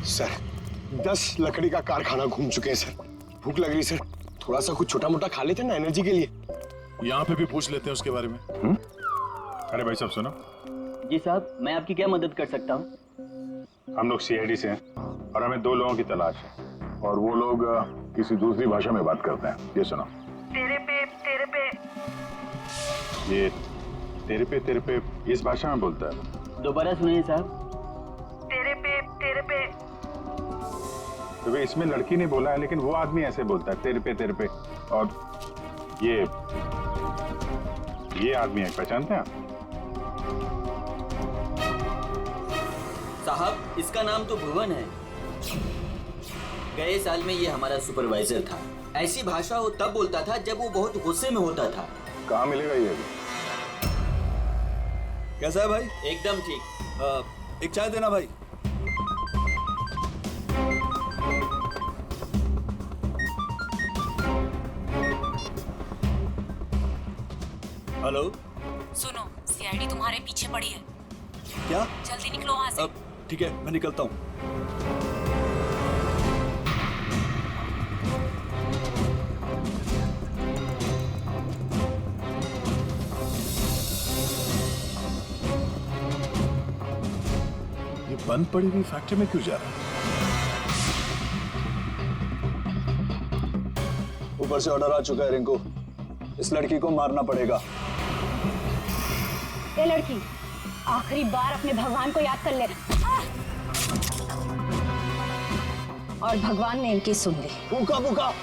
Sir 10 लकड़ी का कारखाना घूम चुके हैं सर। भूख लग रही सर, थोड़ा सा कुछ छोटा मोटा खा लेते ना एनर्जी के लिए। यहाँ पे भी पूछ लेते हैं उसके बारे में। अरे भाई साहब सुनो। जी साहब, मैं आपकी क्या मदद कर सकता हूँ? हम लोग सीआईडी से हैं और हमें 2 लोगों की तलाश है और वो लोग किसी दूसरी भाषा में बात करते हैं। ये सुनो। तेरे पे ये तेरे पे इस भाषा में बोलता है। दोबारा सुनिए साहब। तेरे पे तो वे इसमें लड़की ने बोला है, लेकिन वो आदमी ऐसे बोलता है तेरे पे। और ये आदमी है, पहचानते हैं आप? साहब, इसका नाम तो भुवन है। गए साल में ये हमारा सुपरवाइजर था। ऐसी भाषा वो तब बोलता था जब वो बहुत गुस्से में होता था। कहाँ मिलेगा ये अभी? कैसा है भाई? एकदम ठीक। एक चाय देना भाई। हेलो। सुनो, सीआईडी तुम्हारे पीछे पड़ी है। क्या? जल्दी निकलो वहां से। अब ठीक है, मैं निकलता हूँ। ये बंद पड़ी हुई फैक्ट्री में क्यों जा रहा है? ऊपर से ऑर्डर आ चुका है रिंकू, इस लड़की को मारना पड़ेगा। ये लड़की आखिरी बार अपने भगवान को याद कर ले। और भगवान ने इनकी सुन ली। भूखा भूखा।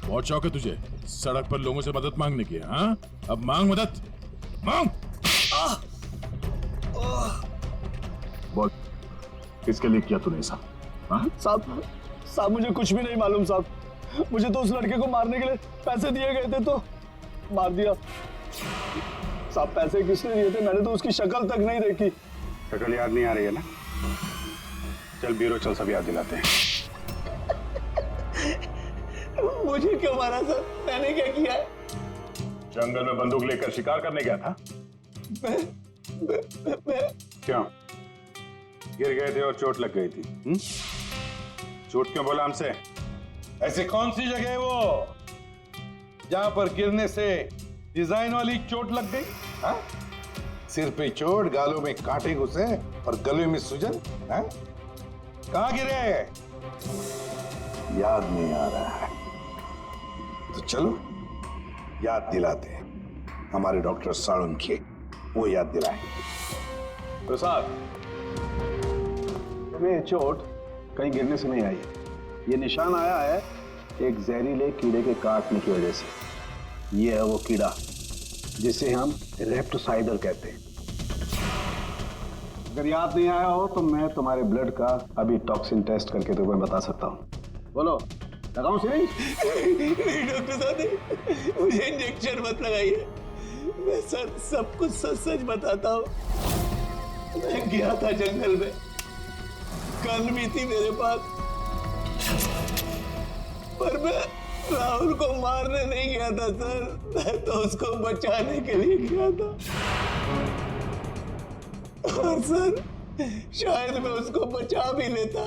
बहुत शौक है तुझे सड़क पर लोगों से मदद मांगने की। हाँ, अब मांग मदद, मांग। बोल, किसके लिए किया तूने ऐसा? साहब मुझे कुछ भी नहीं मालूम साहब। मुझे तो उस लड़के को मारने के लिए पैसे दिए गए थे तो मार दिया। साहब पैसे किसने दिए थे? मैंने तो उसकी शक्ल तक नहीं देखी। शक्ल याद नहीं आ रही है ना? चल ब्यूरो चल, सब याद दिलाते हैं। मुझे क्यों मारा सर? मैंने क्या किया है? जंगल में बंदूक लेकर शिकार करने गया था। मैं क्यों गिर गए थे और चोट लग गई थी? झूठ क्यों बोला हमसे? ऐसी कौन सी जगह है वो जहां पर गिरने से डिजाइन वाली चोट लग गई? हाँ? सिर पे चोट, गालों में कांटे घुसे और गले में सूजन। हाँ? कहां गिरे? याद नहीं आ रहा है तो चलो याद दिलाते हैं। हमारे डॉक्टर साळुंखे वो याद दिलाएंगे। प्रसाद, ये चोट कहीं गिरने से नहीं आई है। ये निशान आया है एक जहरीले कीड़े के काटने की वजह से। ये है वो कीड़ा जिसे हम रेप्टोसाइडर कहते हैं। अगर याद नहीं आया हो तो मैं तुम्हारे ब्लड का अभी टॉक्सिन टेस्ट करके तुम्हें बता सकता हूँ। बोलो, लगाऊं सिरिंज? नहीं डॉक्टर साहब, मुझे इंजेक्शन मत लगाइए। मैं सर सब कुछ सच सच बताता हूँ। मैं गया था जंगल में, गन भी थी मेरे पास, पर मैं राहुल को मारने नहीं गया था सर। मैं तो उसको बचाने के लिए गया था। और सर शायद मैं उसको बचा भी लेता,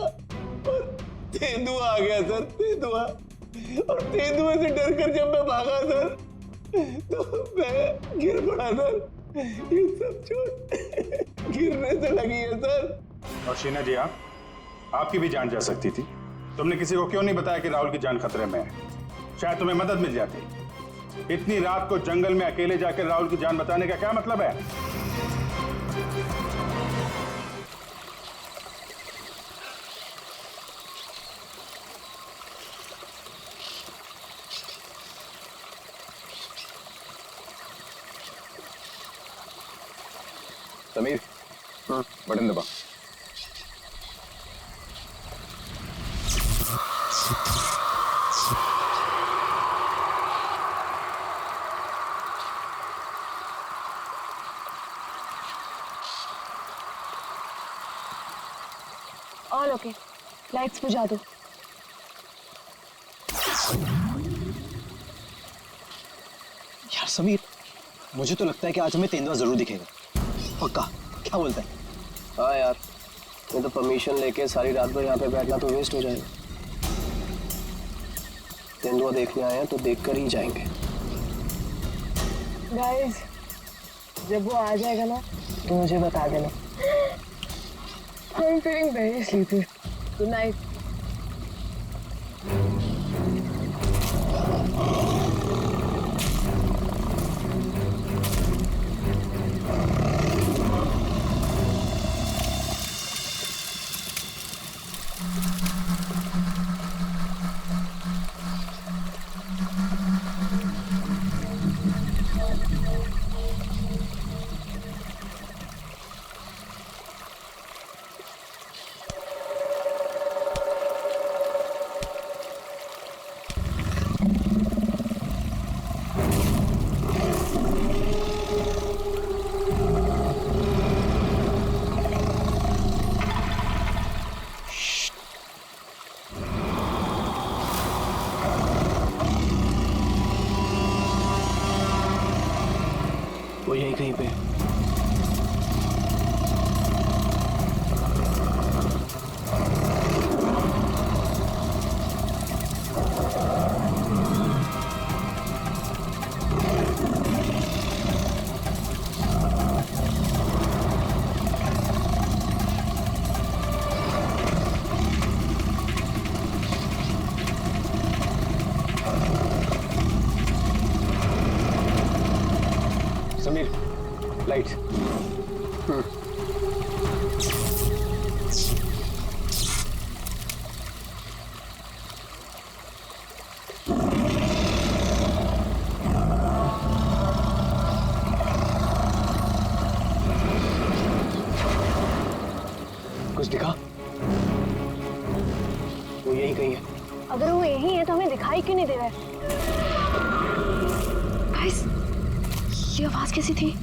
पर तेंदुआ आ गया सर, तेंदुआ। और तेंदुए से डरकर जब मैं भागा सर तो मैं गिर पड़ा सर। ये सब चोट गिरने से लगी है सर। और शीना जी, आपकी भी जान जा सकती थी। तुमने किसी को क्यों नहीं बताया कि राहुल की जान खतरे में है? शायद तुम्हें मदद मिल जाती। इतनी रात को जंगल में अकेले जाकर राहुल की जान बताने का क्या मतलब है? समीर बटन दबा। ऑल ओके, लाइट्स बुझा दो। यार समीर, मुझे तो लगता है कि आज हमें तेंदुआ जरूर दिखेगा। पक्का? क्या बोलता है? हाँ यार, मैं तो परमिशन लेके सारी रात भर यहाँ पे बैठना तो वेस्ट हो जाएगा। तेंदुआ देखने आए हैं तो देख कर ही जाएंगे। गाइस, जब वो आ जाएगा ना तो मुझे बता देना। I'm feeling very sleepy. Good night. वो यहीं कहीं पे। समीर लाइट। कुछ दिखा? वो यहीं कहीं है। अगर वो यही है तो हमें दिखाई क्यों नहीं दे रहा है? गाइस, ये आवाज कैसी थी?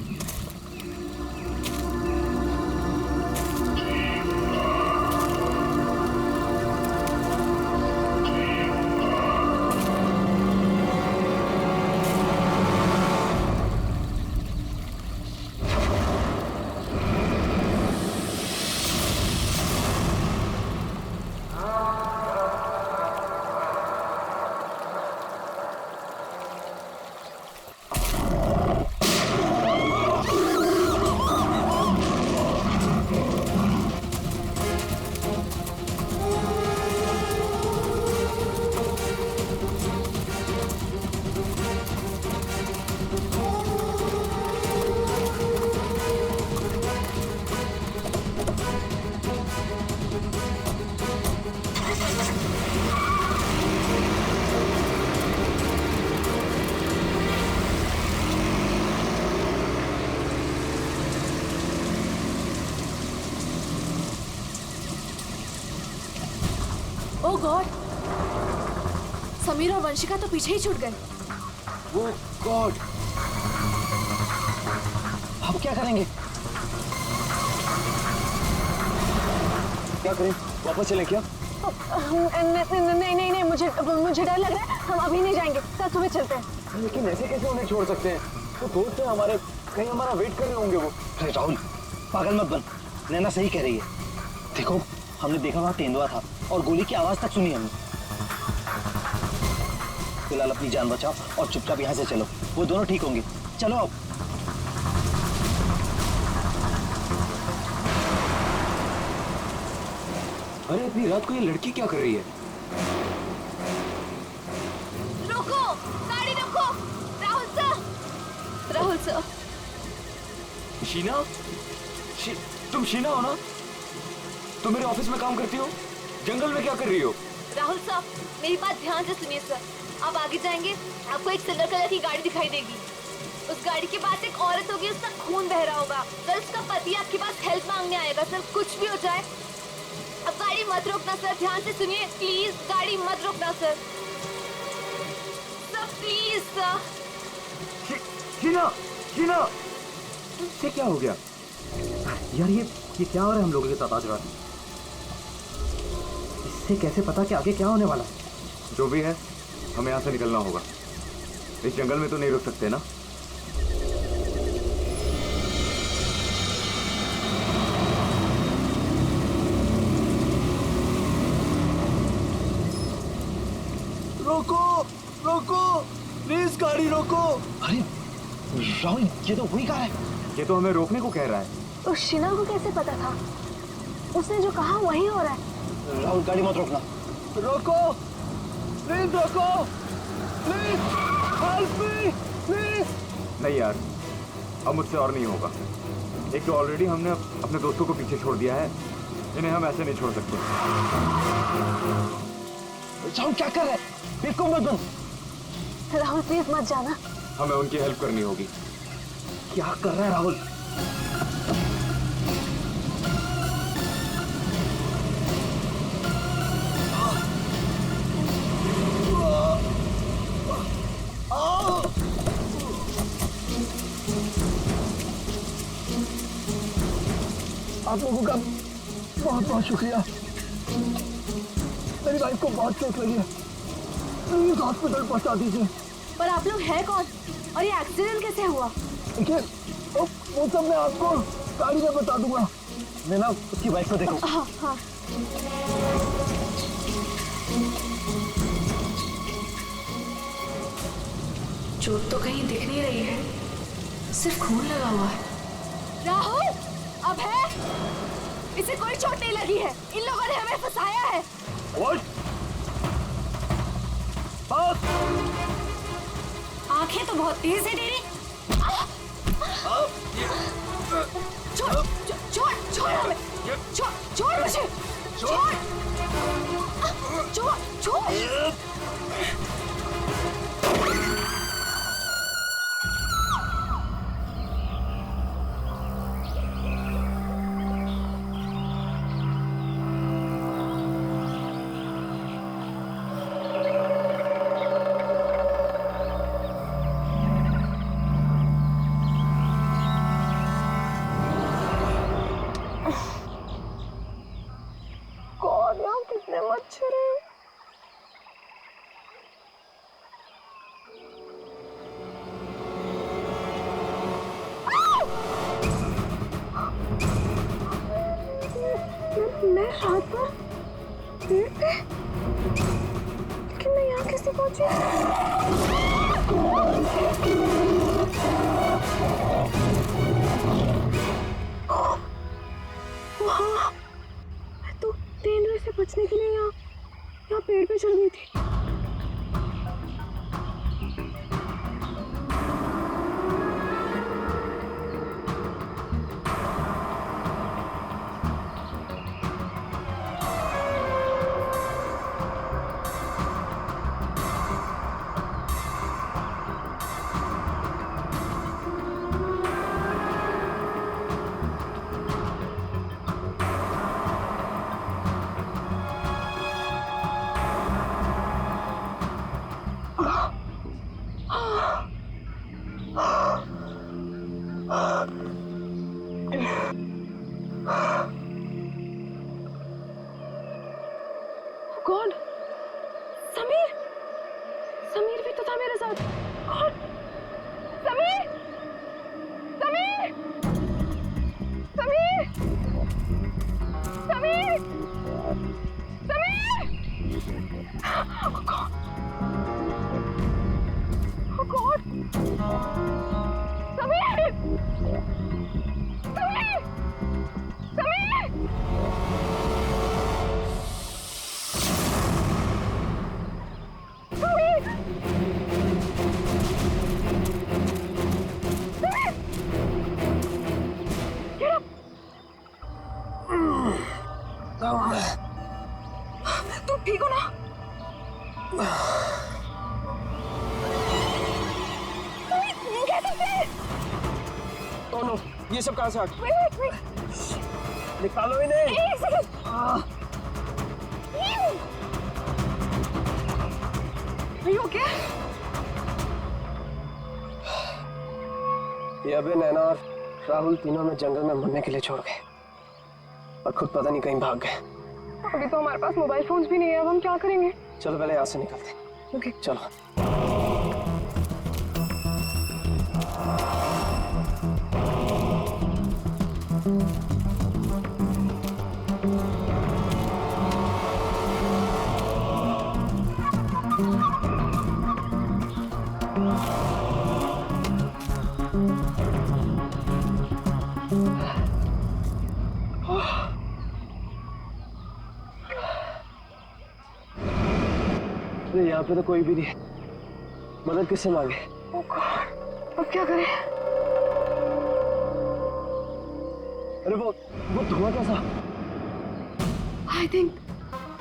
ओह गॉड, समीर और वंशिका तो पीछे ही छूट गए। वो गॉड, अब क्या करेंगे? क्या करें? वापस चलें क्या? नहीं, मुझे डर लग रहा है। हम अभी नहीं जाएंगे, कल सुबह चलते हैं। लेकिन ऐसे कैसे उन्हें छोड़ सकते हैं? तो दोस्त है हमारे, कहीं हमारा वेट कर रहे होंगे वो। अरे राहुल, पागल मत बन, नैना सही कह रही है। देखो, हमने देखा वहाँ तेंदुआ था और गोली की आवाज तक सुनी हमने। फिलहाल अपनी जान बचाओ और चुपचाप यहाँ से चलो, वो दोनों ठीक होंगे। चलो अब। अरे इतनी रात को ये लड़की क्या कर रही है? रोको, गाड़ी रोको। राहुल सर। शीना? तुम शीना हो ना? तुम मेरे ऑफिस में काम करती हो? जंगल में क्या कर रही हो? राहुल साहब, मेरी बात ध्यान से सुनिए सर। आप आगे जाएंगे, आपको एक सिल्वर कलर की गाड़ी दिखाई देगी। उस गाड़ी के पास एक औरत होगी, उसका खून बह रहा होगा सर। उसका पति आपके पास हेल्प मांगने आएगा सर। कुछ भी हो जाए अब गाड़ी मत रोकना सर। ध्यान से सुनिए प्लीज, गाड़ी मत रोकना sir. Sir please sir. Sheena, Sheena, ये क्या हो गया यार? ये क्या हो रहा है हम लोगों के साथ आज रात? इससे कैसे पता कि आगे क्या होने वाला है? जो भी है, हमें यहाँ से निकलना होगा। इस जंगल में तो नहीं रुक सकते ना। रोको, रोको, प्लीज गाड़ी रोको। अरे राहुल, ये तो वही कार है। ये तो हमें रोकने को कह रहा है। तो शीना को कैसे पता था? उसने जो कहा वही हो रहा है। राहुल गाड़ी मत रोकना। रोको, प्लीज रोको, प्लीज हेल्प मी, प्लीज। नहीं यार, अब मुझसे और नहीं होगा। एक तो ऑलरेडी हमने अपने दोस्तों को पीछे छोड़ दिया है, इन्हें हम ऐसे नहीं छोड़ सकते। राहुल क्या कर रहा है? बिल्कुल मत बन। राहुल प्लीज मत जाना। हमें उनकी हेल्प करनी होगी। क्या कर रहा है राहुल? आप लोगों का बहुत बहुत शुक्रिया। मेरी वाइफ को बहुत चोट लगी है, प्लीज हॉस्पिटल पहुंचा दीजिए। पर आप लोग हैं कौन और ये एक्सीडेंट कैसे हुआ? देखिए वो सब मैं आपको गाड़ी में बता दूंगा। मैं ना उसकी वाइफ को देखो। हाँ हाँ। चोट तो कहीं दिख नहीं रही है, सिर्फ खून लगा हुआ है। राहुल, अब है? इसे कोई चोट नहीं लगी है। इन लोगों ने हमें फंसाया है। आंखें तो बहुत तेज है तेरी। छोड़, छोड़, छोड़ हमें। छोड़, छोड़ मुझे। छोड़, छोड़, छोड़। कितने मच्छर हैं। मैं रात पर पेड़ पे, लेकिन मैं यहाँ कैसे पहुंची? वहाँ मैं तो तेंदुए से बचने के लिए यहाँ पेड़ पे चढ़ गई थी। गॉड, समीर, समीर भी तो था मेरे साथ। God, Sameer, Sameer, Sameer, Sameer, Sameer. Oh God, oh God, Sameer, Sameer, Sameer. तुम ठीक हो ना? कैसे? ओह नो, ये सब कहाँ से आ गया? निकालो इन्हें। ओके? ये अबे, नैना और राहुल तीनों में जंगल में मरने के लिए छोड़ गए और खुद पता नहीं कहीं भाग गए। अभी तो हमारे पास मोबाइल फोन्स भी नहीं है, अब हम क्या करेंगे? चलो पहले यहाँ से निकलते हैं। ओके चलो। यहाँ पे तो कोई भी नहीं है, मदद किससे मांगे? ओह गॉड, अब क्या करें? अरे वो धुआं कैसा? आई थिंक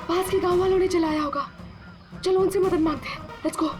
पास के गांव वालों ने चलाया होगा। चलो उनसे मदद मांगते हैं। Let's go.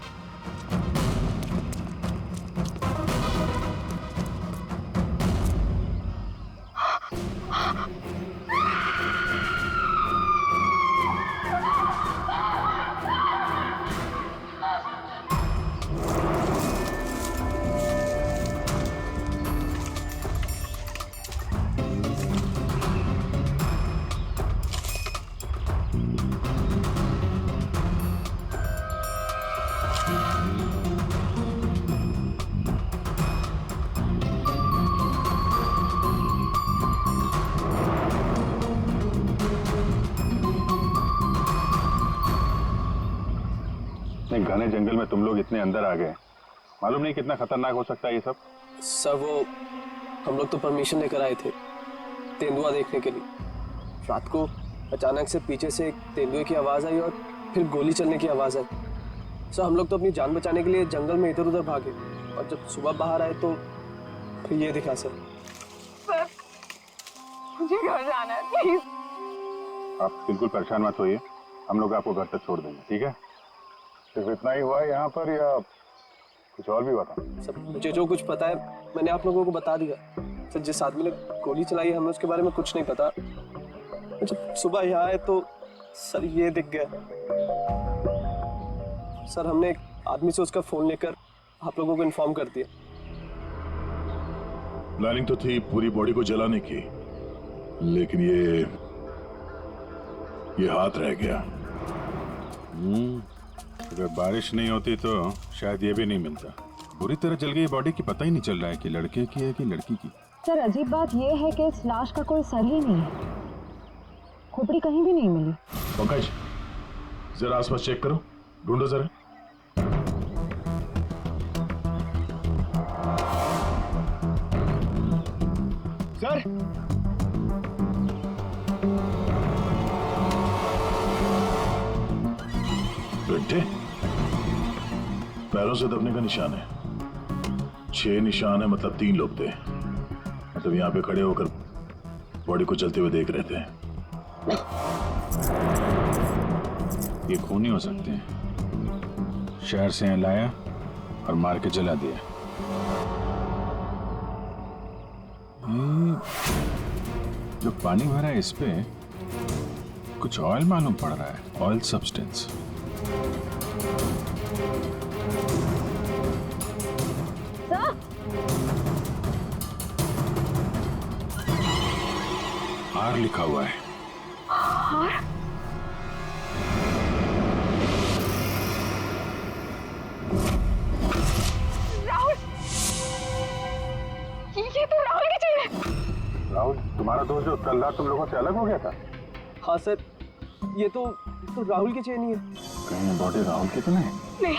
घने जंगल में तुम लोग इतने अंदर आ गए, मालूम नहीं कितना खतरनाक हो सकता है ये सब। सर वो हम लोग तो परमिशन लेकर आए थे तेंदुआ देखने के लिए। रात को अचानक से पीछे से एक तेंदुए की आवाज आई और फिर गोली चलने की आवाज आई। सर हम लोग तो अपनी जान बचाने के लिए जंगल में इधर उधर भागे और जब सुबह बाहर आए तो फिर ये दिखा। सर मुझे घर जाना है, प्लीज। आप बिल्कुल परेशान मत होइए, हम लोग आपको घर तक छोड़ देंगे, ठीक है? सिर्फ इतना ही हुआ है यहाँ पर या कुछ और भी हुआ था? सर मुझे जो कुछ पता है मैंने आप लोगों को बता दिया। सर जिस आदमी ने गोली चलाई हमें उसके बारे में कुछ नहीं पता। जब सुबह यहाँ आए तो सर ये दिख गया। सर हमने एक आदमी से उसका फोन लेकर आप लोगों को इन्फॉर्म कर दिया। प्लानिंग तो थी पूरी बॉडी को जलाने की, लेकिन ये हाथ रह गया। अगर बारिश नहीं होती तो शायद ये भी नहीं मिलता। बुरी तरह जल गई बॉडी की, पता ही नहीं चल रहा है कि लड़के की है कि लड़की की। सर अजीब बात ये है कि इस लाश का कोई सर ही नहीं है, खोपड़ी कहीं भी नहीं मिली। पंकज जरा आसपास चेक करो, ढूंढो जरा। सर बेटे पैरों से दबने का निशान है, 6 निशान है, मतलब 3 लोग थे। मतलब यहाँ पे खड़े होकर बॉडी को चलते हुए देख रहे थे। ये खून ही हो सकते हैं। शहर से यहाँ लाया और मार के जला दिया। जो पानी भरा है इस पे कुछ ऑयल मालूम पड़ रहा है, ऑयल सब्सटेंस। आर लिखा हुआ है। आर? राहुल, ये तो राहुल की चेन है। राहुल तुम्हारा दोस्त जो कल रात तुम लोगों से अलग हो गया था? हाँ सर, ये तो राहुल की चेन ही है। कहीं बॉडी राहुल की तो नहीं? नहीं,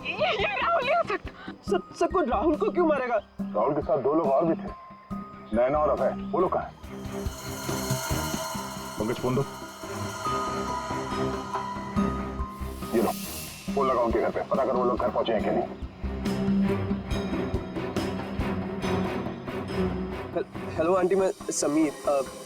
ये राहुल नहीं हो सकता। सर को राहुल को क्यों मारेगा? राहुल के साथ 2 लोग और भी थे, नैना और अभय। वो लोग कहाँ हैं? पंकज फोन दो। ये लो, फोन लगाओ उनके घर पे, पता करो वो लोग घर पहुंचे हैं कि नहीं। हेलो आंटी, मैं समीर।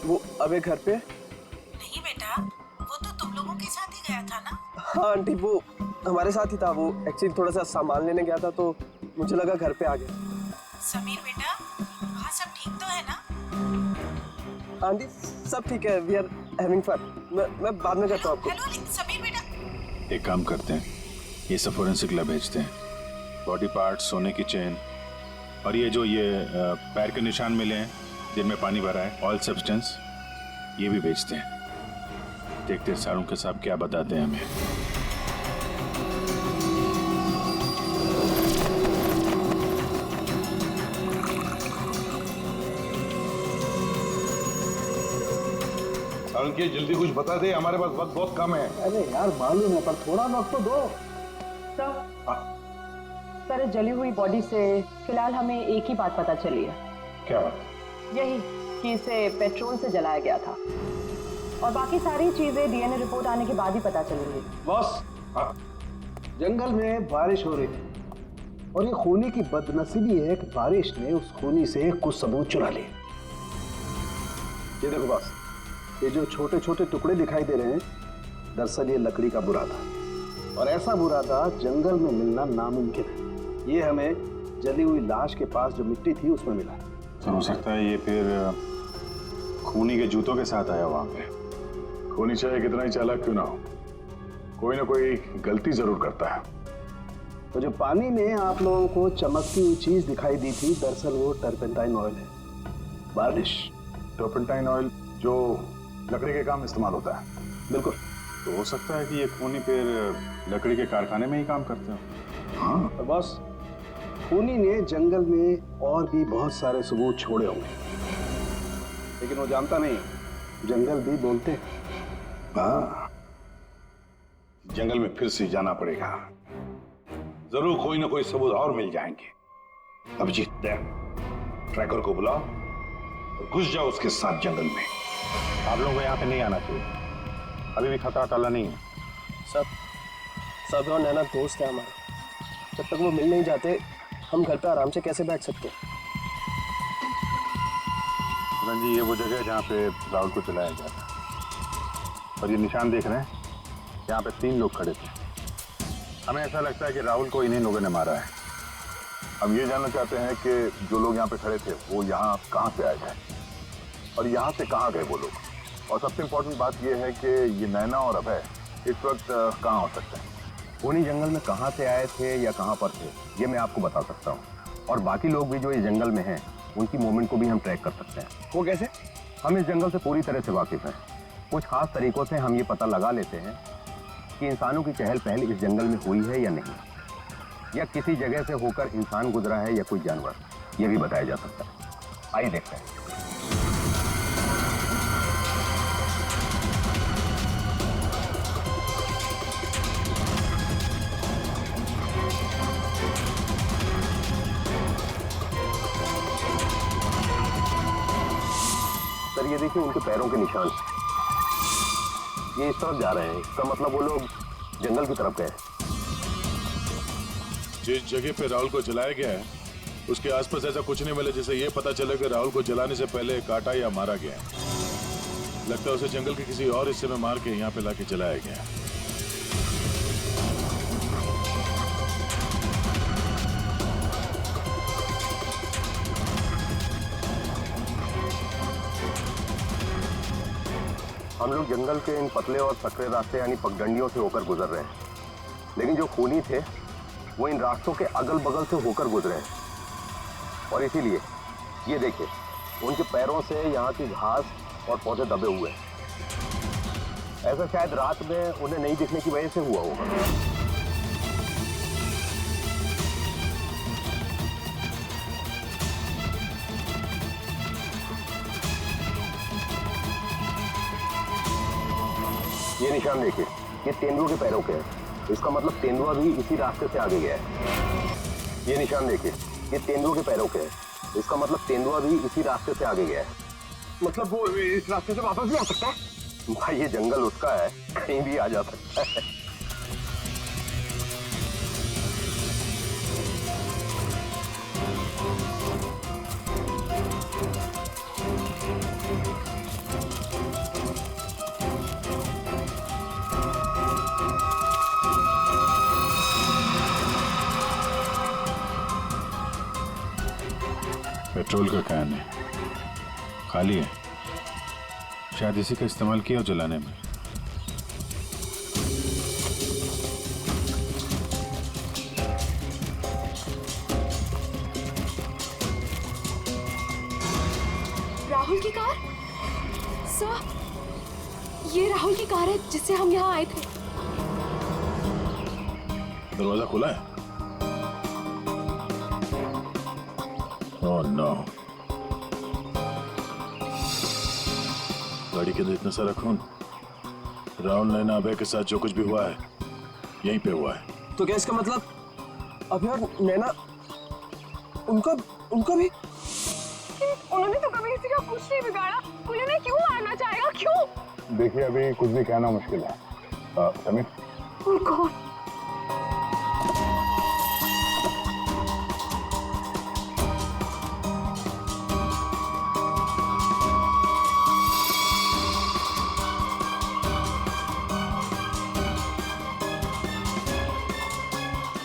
वो अबे घर पे? नहीं बेटा, वो तो तुम लोगों के साथ ही गया था ना? हाँ आंटी, वो हमारे साथ ही था। वो एक्चुअली थोड़ा सा सामान लेने गया था तो मुझे लगा घर पे आ गया। समीर बेटा, है ना? आंटी सब ठीक है, वी आर हैविंग फन। मैं बाद में करता हूँ आपको। हेलो समीर बेटा। एक काम करते हैं, ये सब फोरेंसिक लैब भेजते हैं। बॉडी पार्ट्स, सोने की चेन और ये जो पैर के निशान मिले हैं जिनमें पानी भरा है, ऑयल सब्सटेंस, ये भी भेजते हैं। देखते हैं सारुंके साहब क्या बताते हैं हमें। सारुंके जल्दी कुछ बता दे, हमारे पास वक्त बहुत कम है। अरे यार मालूम है, पर थोड़ा वक्त तो दो। सर इस जली हुई बॉडी से फिलहाल हमें एक ही बात पता चली है। क्या बात? यही कि इसे पेट्रोल से जलाया गया था, और बाकी सारी चीजें डीएनए रिपोर्ट आने के बाद ही पता चलेंगी। बॉस, जंगल में बारिश हो रही थी और ये खूनी की बदनसीबी है कि बारिश ने उस खूनी से कुछ सबूत चुरा लिए। ये देखो बॉस, ये जो छोटे छोटे टुकड़े दिखाई दे रहे हैं, दरअसल ये लकड़ी का बुरादा, और ऐसा बुरादा जंगल में मिलना नामुमकिन है। ये हमें जली हुई लाश के पास जो मिट्टी थी उसमें मिला। तो हो सकता है ये फिर खूनी के जूतों के साथ आया वहां पे। खूनी चाहे कितना ही चालाक क्यों ना हो, कोई ना कोई गलती जरूर करता है। तो जो पानी में आप लोगों को चमकती हुई चीज दिखाई दी थी, दरअसल वो टर्पेंटाइन ऑयल है। बारिश टर्पेंटाइन ऑयल जो लकड़ी के काम इस्तेमाल होता है। बिल्कुल। तो हो सकता है कि ये खूनी फिर लकड़ी के कारखाने में ही काम करते हो। हाँ, तो बस खूनी ने जंगल में और भी बहुत सारे सबूत छोड़े होंगे, लेकिन वो जानता नहीं, जंगल भी बोलते। हाँ, जंगल में फिर से जाना पड़ेगा, जरूर कोई ना कोई सबूत और मिल जाएंगे। अभिजीत, ट्रैकर को बुलाओ और घुस जाओ उसके साथ जंगल में। आप लोगों को यहाँ पे नहीं आना चाहिए, अभी भी खतरा टला नहीं है। सब और नैना दोस्त है हमारा, जब तक वो मिल नहीं जाते हम घर पे आराम से कैसे बैठ सकते हैं? जी, ये वो जगह है जहाँ पे राहुल को चलाया गया था, और ये निशान देख रहे हैं, यहाँ पे 3 लोग खड़े थे। हमें ऐसा लगता है कि राहुल को इन्हीं लोगों ने मारा है। हम ये जानना चाहते हैं कि जो लोग यहाँ पे खड़े थे वो यहाँ कहाँ से आए थे और यहाँ से कहाँ गए वो लोग। और सबसे इम्पोर्टेंट बात ये है कि ये नैना और अभय इस वक्त कहाँ हो सकते हैं। खूनी जंगल में कहाँ से आए थे या कहाँ पर थे, ये मैं आपको बता सकता हूँ, और बाकी लोग भी जो इस जंगल में हैं उनकी मूवमेंट को भी हम ट्रैक कर सकते हैं। वो कैसे? हम इस जंगल से पूरी तरह से वाकिफ हैं। कुछ खास तरीकों से हम ये पता लगा लेते हैं कि इंसानों की चहल पहल इस जंगल में हुई है या नहीं, या किसी जगह से होकर इंसान गुजरा है या कोई जानवर, ये भी बताया जा सकता है। आइए देखते हैं। सर ये देखिए उनके पैरों के निशान, ये इस तरफ जा रहे हैं, इसका मतलब वो लोग जंगल की तरफ गए। जिस जगह पे राहुल को जलाया गया है उसके आसपास ऐसा कुछ नहीं मिला जिससे ये पता चले कि राहुल को जलाने से पहले काटा या मारा गया है। लगता है उसे जंगल के किसी और हिस्से में मार के यहाँ पे लाके जलाया गया है। हम लोग जंगल के इन पतले और सकरे रास्ते यानी पगडंडियों से होकर गुजर रहे हैं, लेकिन जो खूनी थे वो इन रास्तों के अगल बगल से होकर गुजरे हैं, और इसीलिए ये देखिए उनके पैरों से यहाँ की घास और पौधे दबे हुए हैं। ऐसा शायद रात में उन्हें नहीं दिखने की वजह से हुआ होगा। ये निशान देखिए, ये तेंदुआ के पैरों के हैं, इसका मतलब तेंदुआ भी इसी रास्ते से आगे गया है। ये निशान देखिए, ये तेंदुआ के पैरों के हैं, इसका मतलब तेंदुआ भी इसी रास्ते से आगे गया है। मतलब वो इस रास्ते से वापस भी आ सकता है? भाई ये जंगल उसका है, कहीं भी आ जा सकता है। पेट्रोल का कैन है, खाली है, शायद इसी का इस्तेमाल किया हो जलाने में। राहुल की कार? सर, ये राहुल की कार है जिससे हम यहाँ आए थे। दरवाजा खुला है? ओह नो, गाड़ी के अंदर इतना सारा खून। राहुल नैना अभय के साथ जो कुछ भी हुआ है यहीं पे हुआ है। तो क्या इसका मतलब अभय और नैना उनका भी? उन्होंने तो कभी किसी का कुछ नहीं बिगाड़ा, उन्हें क्यों मारना चाहेगा, क्यों? देखिए अभी कुछ भी कहना मुश्किल है। समीर, वो कौन?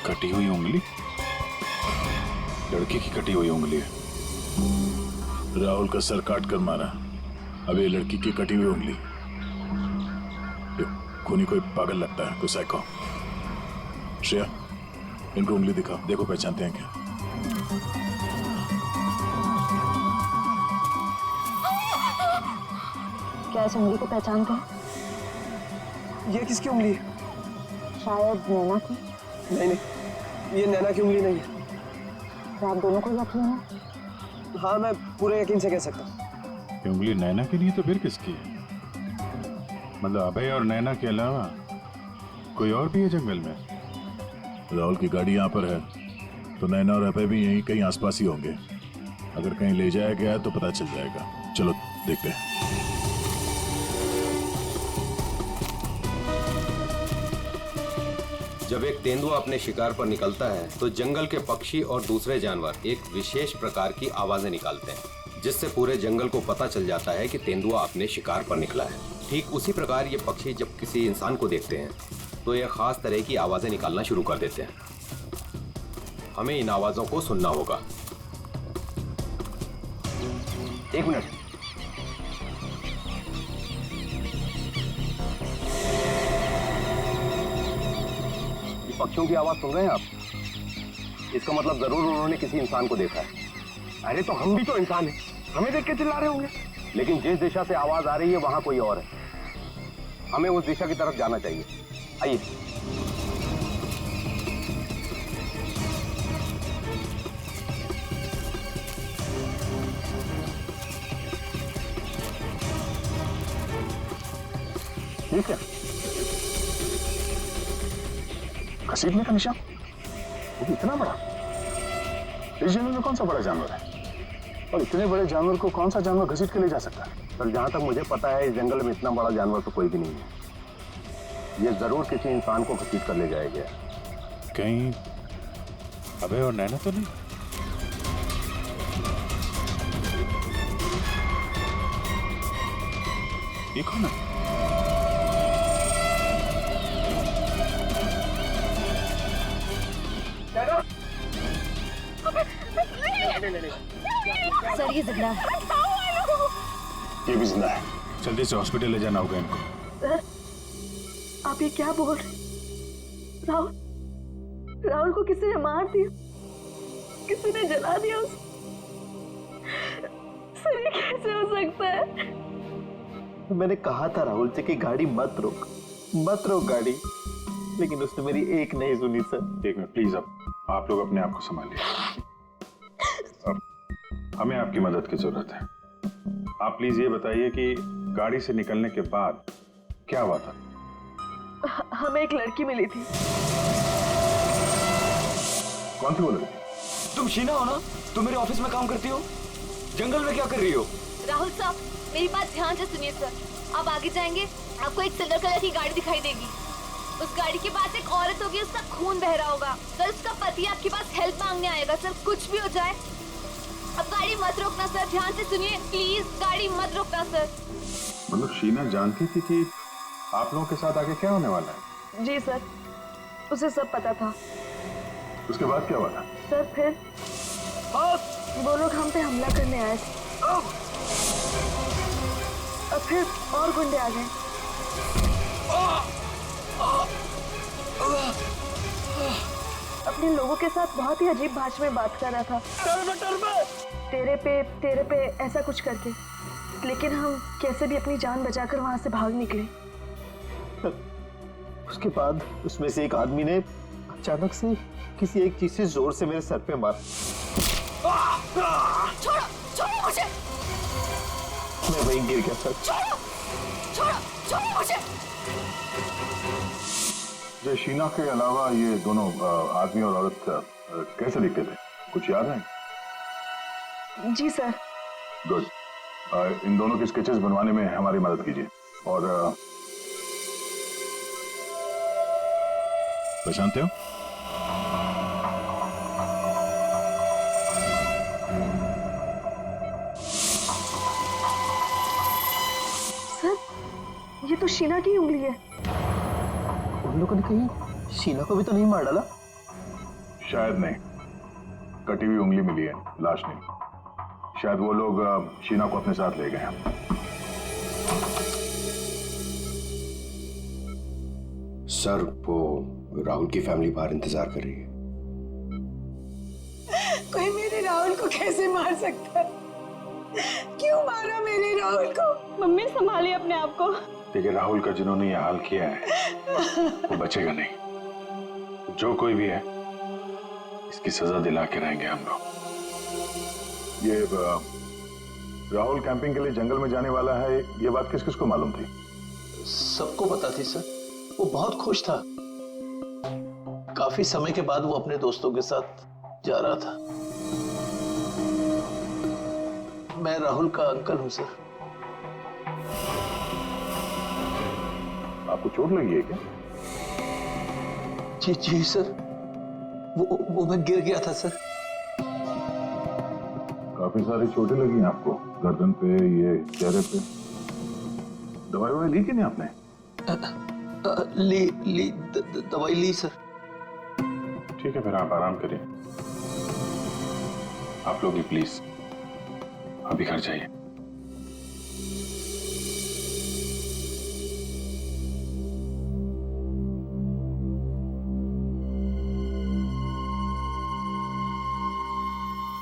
कटी हुई उंगली? लड़की की कटी हुई उंगली है। राहुल का सर काट कर मारा, अब ये लड़की की कटी हुई उंगली। खूनी कोई पागल लगता है, कोई साइको। श्रेया, इनको उंगली दिखाओ, देखो पहचानते हैं क्या। क्या इस उंगली को पहचानते हैं? ये किसकी उंगली है? शायद नैना की। नहीं, ये नैना की उंगली नहीं है। क्या आप दोनों को यकीन है? हाँ, मैं पूरे यकीन से कह सकता हूँ। ये उंगली नैना की नहीं तो फिर किसकी है? मतलब अभय और नैना के अलावा कोई और भी है जंगल में? राहुल की गाड़ी यहाँ पर है तो नैना और अभय भी यहीं कहीं आसपास ही होंगे। अगर कहीं ले जाया गया तो पता चल जाएगा। चलो देखते हैं। जब एक तेंदुआ अपने शिकार पर निकलता है तो जंगल के पक्षी और दूसरे जानवर एक विशेष प्रकार की आवाजें निकालते हैं, जिससे पूरे जंगल को पता चल जाता है कि तेंदुआ अपने शिकार पर निकला है। ठीक उसी प्रकार ये पक्षी जब किसी इंसान को देखते हैं तो ये खास तरह की आवाजें निकालना शुरू कर देते हैं। हमें इन आवाजों को सुनना होगा। एक मिनट, पक्षियों की आवाज सुन रहे हैं आप? इसका मतलब जरूर उन्होंने किसी इंसान को देखा है। अरे तो हम भी तो इंसान हैं, हमें देख के चिल्ला रहे होंगे। लेकिन जिस दिशा से आवाज आ रही है वहां कोई और है। हमें उस दिशा की तरफ जाना चाहिए। आइए। ठीक है, घसीटने का निशान? वो भी इतना बड़ा? इस जंगल में कौन सा बड़ा जानवर है? और इतने बड़े जानवर को कौन सा जानवर घसीट के ले जा सकता है? पर जहां तक मुझे पता है इस जंगल में इतना बड़ा जानवर तो कोई भी नहीं है। ये जरूर किसी इंसान को घसीट कर ले जाया गया। कहीं अभय और नैना तो नहीं? ये कौन है? सर ये जिंदा है। ये भी जिंदा है। जल्दी से हॉस्पिटल ले जाना होगा इनको। सर, आप ये क्या बोल रहे? राहुल को किसी ने मार दिया, किसी ने जला दिया उसे। सर ये कैसे हो सकता है? मैंने कहा था राहुल से कि गाड़ी मत रोक गाड़ी, लेकिन उसने मेरी एक नहीं सुनी सर। एक मिनट प्लीज, अब आप लोग अपने आप को संभालिए। अब हमें आपकी मदद की जरूरत है। आप प्लीज ये बताइए कि गाड़ी से निकलने के बाद क्या हुआ था? हमें एक लड़की मिली थी। कौन थी वो लड़की? तुम शीना हो ना? तुम मेरे ऑफिस में काम करती हो? जंगल में क्या कर रही हो? राहुल साहब, मेरी बात ध्यान से सुनिए सर। आप आगे जाएंगे, आपको एक सिल्वर कलर की गाड़ी दिखाई देगी। उस गाड़ी के पास एक औरत होगी, उसका खून बह रहा होगा। सर उसका पति आपके पास हेल्प मांगने आएगा। सर कुछ भी हो जाए, अब गाड़ी मत रोकना सर। ध्यान से सुनिए प्लीज, गाड़ी मत रोकना सर। मतलब शीना जानती थी कि आप लोगों के साथ आगे क्या होने वाला है? जी सर, उसे सब पता था। उसके बाद क्या हुआ था? सर फिर वो लोग हम पे हमला करने आए थे। और फिर और गुंडे आ गए। अपने लोगों के साथ बहुत ही अजीब भाषा में बात कर रहा था, तेरे पे ऐसा कुछ करके। लेकिन हम कैसे भी अपनी जान बचाकर वहां से भाग निकले। उसके बाद उसमें से एक आदमी ने अचानक से किसी एक चीज से जोर से मेरे सर पे मारा। छोड़ो छोड़ो मुझे, मैं वहीं गिर गया सर। छोड़ो छोड़ो छोड़ो मुझे। जो शीना के अलावा ये दोनों आदमी और औरत कैसे दिखते थे, कुछ याद है? जी सर। गुड। इन दोनों के स्केचेस बनवाने में हमारी मदद कीजिए। और पहचानते हो? सर, ये तो शीना की उंगली है। उन लोगों ने कहीं शीना को भी तो नहीं मार डाला? शायद नहीं, कटी हुई उंगली मिली है, लाश नहीं। शायद वो लोग शीना को अपने साथ ले गए हैं। सर, वो राहुल की फैमिली बाहर इंतजार कर रही है। कोई मेरे राहुल को कैसे मार सकता है? क्यों मारा मेरे राहुल को? मम्मी संभालिए अपने आप को। देखिए, राहुल का जिन्होंने ये हाल किया है वो बचेगा नहीं। जो कोई भी है इसकी सजा दिला के रहेंगे हम लोग। ये राहुल कैंपिंग के लिए जंगल में जाने वाला है, ये बात किस किस को मालूम थी? सबको पता थी सर। वो बहुत खुश था। काफी समय के बाद वो अपने दोस्तों के साथ जा रहा था। मैं राहुल का अंकल हूं सर। आपको चोट लगी है क्या? जी सर, वो मैं गिर गया था सर। काफी सारी चोटें लगी हैं आपको, गर्दन पे, ये चेहरे पे। दवाई ली कि नहीं आपने? दवाई ली सर। ठीक है, फिर आप आराम करिए। आप लोग भी प्लीज अभी घर जाइए।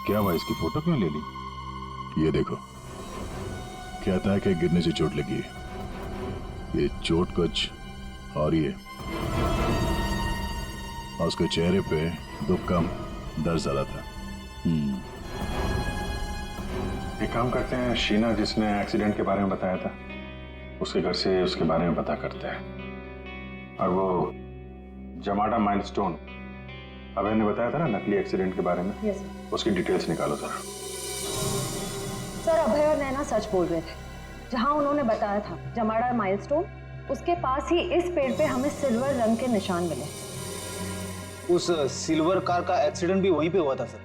क्या हुआ, इसकी फोटो क्यों ले ली? ये देखो, कहता है कि गिरने से चोट लगी है। ये चोट कुछ और ही है। और उसके चेहरे पे दुख कम, दर्द ज्यादा था। एक काम करते हैं, शीना जिसने एक्सीडेंट के बारे में बताया था उसके घर से उसके बारे में पता करते हैं। और वो जमाडा माइलस्टोन अभय ने बताया था ना, नकली एक्सीडेंट के बारे में। Yes sir. उसकी डिटेल्स निकालो जरा। सर, अभय और नैना सच बोल रहे थे। जहां उन्होंने बताया था जमाड़ा माइलस्टोन, उसके पास ही इस पेड़ पे हमें सिल्वर रंग के निशान मिले। उस सिल्वर कार का एक्सीडेंट भी वहीं पे हुआ था सर।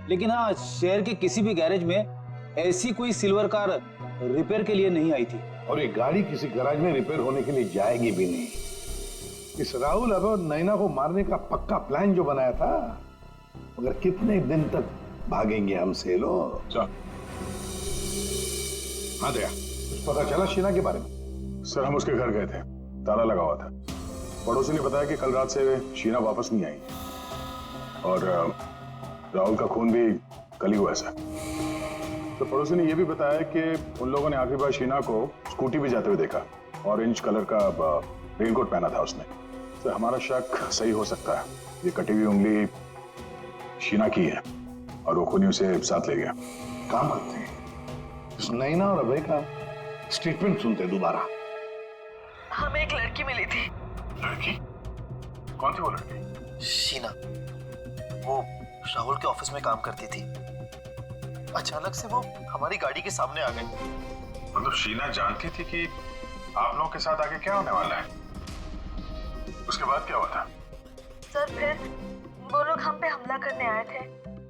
लेकिन हाँ, शहर के किसी भी गैरेज में ऐसी कोई सिल्वर कार रिपेयर के लिए नहीं आई थी। और ये गाड़ी किसी गैराज में रिपेयर होने के लिए जाएगी भी नहीं। इस राहुल अब नैना को मारने का पक्का प्लान जो बनाया था, मगर कितने दिन तक भागेंगे हमसे लोग? हाँ दया, कुछ पता चला शीना के बारे में? सर, हम उसके घर गए थे, ताला लगा हुआ था। पड़ोसी ने बताया कि कल रात से शीना वापस नहीं आई और राहुल का खून भी कल ही हुआ है सर। तो पड़ोसी ने यह भी बताया कि उन लोगों ने आखिरी बार शीना को स्कूटी पे जाते हुए देखा। ऑरेंज कलर का रेनकोट पहना था उसने। तो हमारा शक सही हो सकता है, ये कटी हुई उंगली शीना की है और वो खूनी उसे साथ ले गया। काम करते हैं, इस नैना और अभय का स्टेटमेंट सुनते दोबारा। हमें एक लड़की मिली थी। लड़की? कौन थी वो लड़की? शीना। वो राहुल के ऑफिस में काम करती थी। अचानक से वो हमारी गाड़ी के सामने आ गई। मतलब शीना जानती थी कि आप लोगों के साथ आगे क्या होने वाला है? उसके बाद क्या हुआ था? सर, फिर वो लोग हम पे हमला करने आए थे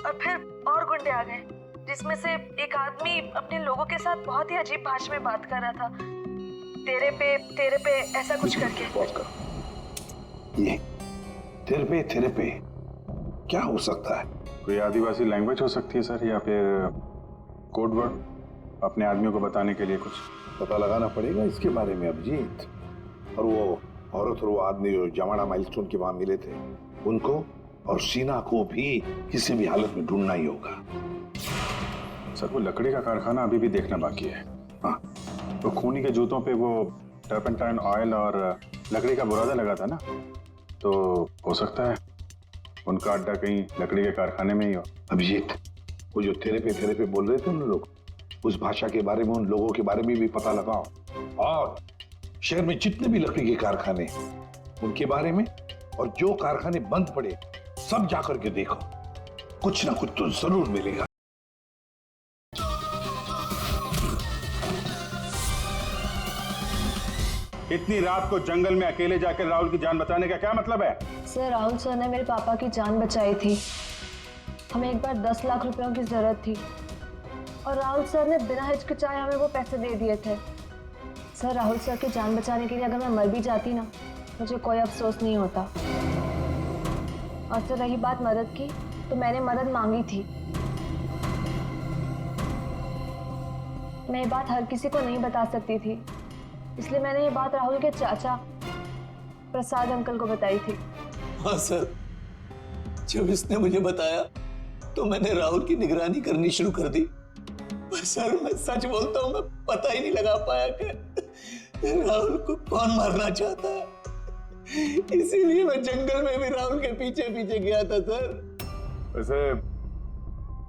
और फिर और गुंडे आ गए, जिसमें से एक आदमी अपने लोगों के साथ बहुत ही अजीब भाषा में बात कर रहा था, तेरे पे ऐसा कुछ करके। ये तेरे पे क्या हो सकता है? कोई आदिवासी लैंग्वेज हो सकती है सर, या फिर कोड वर्ड। अपने आदमियों को बताने के लिए कुछ? पता लगाना पड़ेगा इसके बारे में अभिजीत। और वो औरत और वो आदमी जो जमाना माइलस्टोन के वहां मिले थे, उनको और शीना को भी किसी भी हालत में ढूंढना ही होगा। सर वो लकड़ी का कारखाना अभी भी देखना बाकी है। हाँ, तो खूनी के जूतों पे वो टर्पेंटाइन ऑयल और लकड़ी का बुरादा लगा था ना, तो हो सकता है उनका अड्डा कहीं लकड़ी के कारखाने में ही हो। अभिजीत, वो जो तेरे पे बोल रहे थे उन लोग, उस भाषा के बारे में, उन लोगों के बारे में भी पता लगाओ। और शहर में जितने भी लकड़ी के कारखाने, उनके बारे में, और जो कारखाने बंद पड़े सब जाकर के देखो, कुछ ना कुछ तो जरूर मिलेगा। इतनी रात को जंगल में अकेले जाकर राहुल की जान बचाने का क्या मतलब है? सर, राहुल सर ने मेरे पापा की जान बचाई थी। हमें एक बार 10 लाख रुपयों की जरूरत थी और राहुल सर ने बिना हिचकिचाए हमें वो पैसे दे दिए थे। सर, राहुल सर की जान बचाने के लिए अगर मैं मर भी जाती ना, मुझे कोई अफसोस नहीं होता। और सर, रही बात मदद की, तो मैंने मदद मांगी थी। मैं ये बात हर किसी को नहीं बता सकती थी, इसलिए मैंने ये बात राहुल के चाचा प्रसाद अंकल को बताई थी। हाँ सर, जब इसने मुझे बताया तो मैंने राहुल की निगरानी करनी शुरू कर दी। पर सर, मैं सच बोलता हूँ, मैं पता ही नहीं लगा पाया कि राहुल को कौन मारना चाहता है। इसीलिए मैं जंगल में भी राहुल के पीछे पीछे गया था सर। वैसे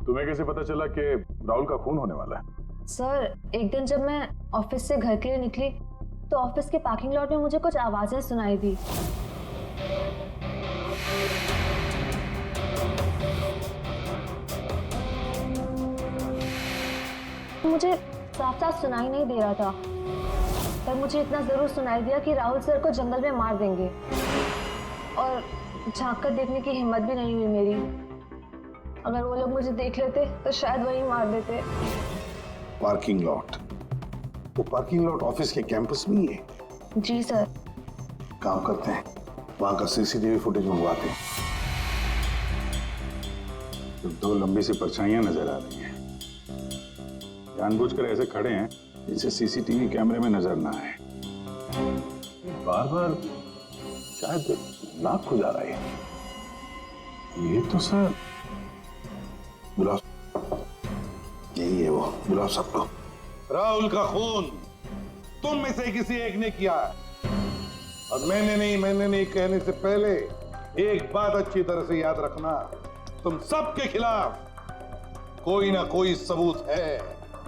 तुम्हें कैसे पता चला कि राहुल का खून होने वाला है? सर, एक दिन जब मैं ऑफिस से घर के लिए निकली तो ऑफिस के पार्किंग लॉट में मुझे कुछ आवाजें सुनाई दी। मुझे साफ साफ सुनाई नहीं दे रहा था, पर मुझे इतना जरूर सुनाई दिया कि राहुल सर को जंगल में मार देंगे। और झांक कर देखने की हिम्मत भी नहीं हुई मेरी। अगर वो लोग मुझे देख लेते तो शायद वही मार देते। Parking lot? वो पार्किंग लॉट ऑफिस के कैंपस में ही है? जी सर। काम करते हैं, वहां का सीसीटीवी फुटेज मंगवाते हैं। तो 2 लंबी सी परछाइयां नजर आ रही हैं। जानबूझकर ऐसे खड़े हैं जिसे सीसीटीवी कैमरे में नजर ना आए। बार बार शायद नाक खुजा रहा है। ये तो सर, बुलाओ, यही है वो, बुलाओ सबको। राहुल का खून तुम में से किसी एक ने किया है। और मैंने नहीं कहने से पहले एक बात अच्छी तरह से याद रखना, तुम सबके खिलाफ कोई ना कोई सबूत है।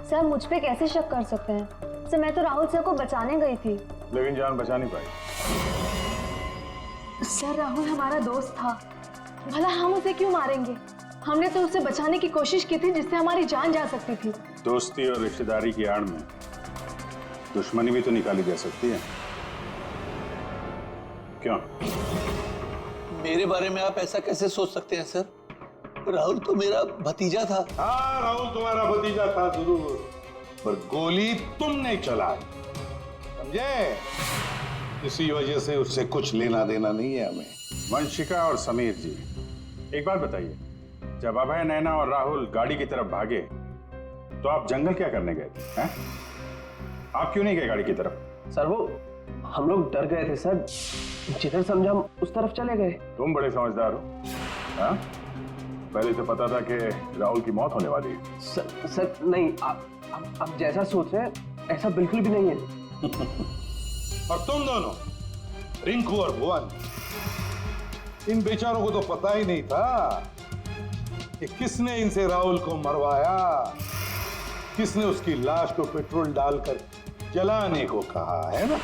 सर, मुझ पे कैसे शक कर सकते हैं? सर, मैं तो राहुल सर को बचाने गई थी। लेकिन जान बचा नहीं पाई। सर, राहुल हमारा दोस्त था, भला हम उसे क्यों मारेंगे? हमने तो उसे बचाने की कोशिश की थी जिससे हमारी जान जा सकती थी। दोस्ती और रिश्तेदारी की आड़ में दुश्मनी भी तो निकाली जा सकती है, क्यों? मेरे बारे में आप ऐसा कैसे सोच सकते हैं सर? राहुल तो मेरा भतीजा था। हाँ, राहुल तुम्हारा भतीजा था जरूर, पर गोली तुमने चलाई, समझे? इसी वजह से उससे कुछ लेना देना नहीं है हमें। वंशिका और समीर जी, एक बात बताइए, जब अभय, नैना और राहुल गाड़ी की तरफ भागे तो आप जंगल क्या करने गए थे? हैं? आप क्यों नहीं गए गाड़ी की तरफ? सर, वो हम लोग डर गए थे सर, जिधर समझा हम उस तरफ चले गए। तुम बड़े समझदार हो। हाँ? पहले से पता था कि राहुल की मौत होने वाली है। सर नहीं, आप जैसा सोच रहे हैं ऐसा बिल्कुल भी नहीं है। और तुम दोनों, रिंकू और भुवन, इन बेचारों को तो पता ही नहीं था कि किसने इनसे राहुल को मरवाया, किसने उसकी लाश को पेट्रोल डालकर जलाने को कहा, है ना?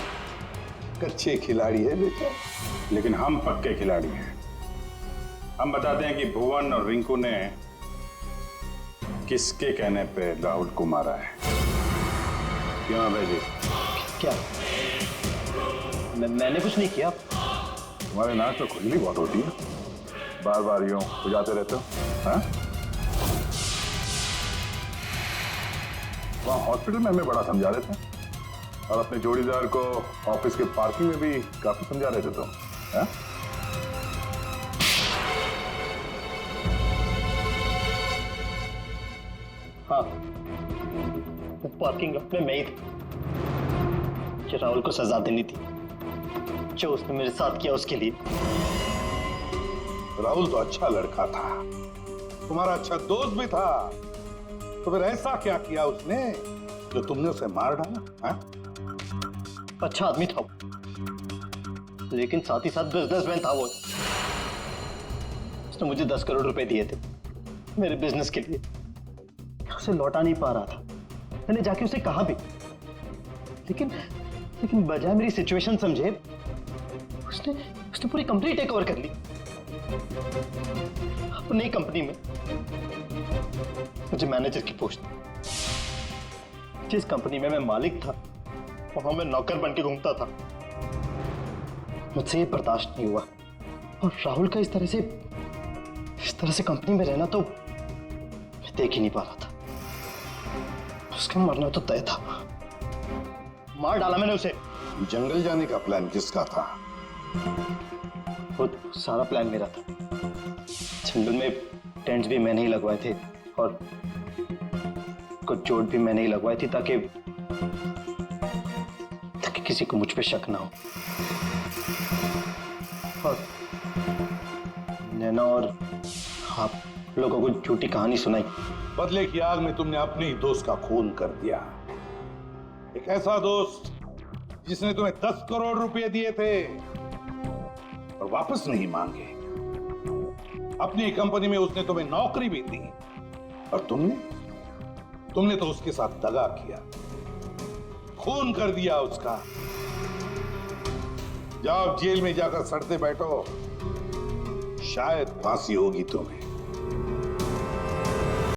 कच्चे खिलाड़ी है बेटा। लेकिन हम पक्के खिलाड़ी हैं। हम बताते हैं कि भुवन और रिंकू ने किसके कहने पे राहुल को मारा है। क्यों अभय जी? क्या? मैंने कुछ नहीं किया। तुम्हारे नाक तो खुजली बहुत होती है, बार बार यूं खुजाते रहते हो। हाँ? वहाँ हॉस्पिटल में हमें बड़ा समझा रहे थे और अपने जोड़ीदार को ऑफिस के पार्किंग में भी काफी समझा रहे थे तुम। हाँ? हाँ, पार्किंग लॉट में मैं ही था कि राहुल को सजा देनी थी जो उसने मेरे साथ किया उसके लिए। राहुल तो अच्छा लड़का था, तुम्हारा अच्छा दोस्त भी था, तो फिर ऐसा क्या किया उसने जो तुमने उसे मार डाला? हाँ? अच्छा आदमी था वो, लेकिन साथ ही साथ बिजनेसमैन था वो। उसने मुझे 10 करोड़ रुपए दिए थे मेरे बिजनेस के लिए, उसे लौटा नहीं पा रहा था। मैंने जाके उसे कहा भी, लेकिन बजाय मेरी सिचुएशन समझे उसने पूरी कंपनी टेक ओवर कर ली। अपनी कंपनी में मुझे मैनेजर की पोस्ट, जिस कंपनी में मैं मालिक था वहां मैं नौकर बन के घूमता था। मुझसे ये बर्दाश्त नहीं हुआ, और राहुल का इस तरह से कंपनी में रहना तो मैं देख ही नहीं पा रहा था। उसका मरना तो तय था, मार डाला मैंने उसे। जंगल जाने का प्लान किसका था? वो सारा प्लान मेरा था। जंगल में टेंट्स भी मैंने ही लगवाए थे और कुछ चोट भी मैंने ही लगवाई थी ताकि किसी को मुझ पे शक ना हो। और नैना और आप लोगों को झूठी कहानी सुनाई। बदले की आग में तुमने अपने ही दोस्त का खून कर दिया। एक ऐसा दोस्त जिसने तुम्हें 10 करोड़ रुपए दिए थे और वापस नहीं मांगे। अपनी कंपनी में उसने तुम्हें नौकरी भी दी और तुमने तो उसके साथ दगा किया, खून कर दिया उसका। जाओ जेल में जाकर सड़ते बैठो, शायद फांसी होगी तुम्हें।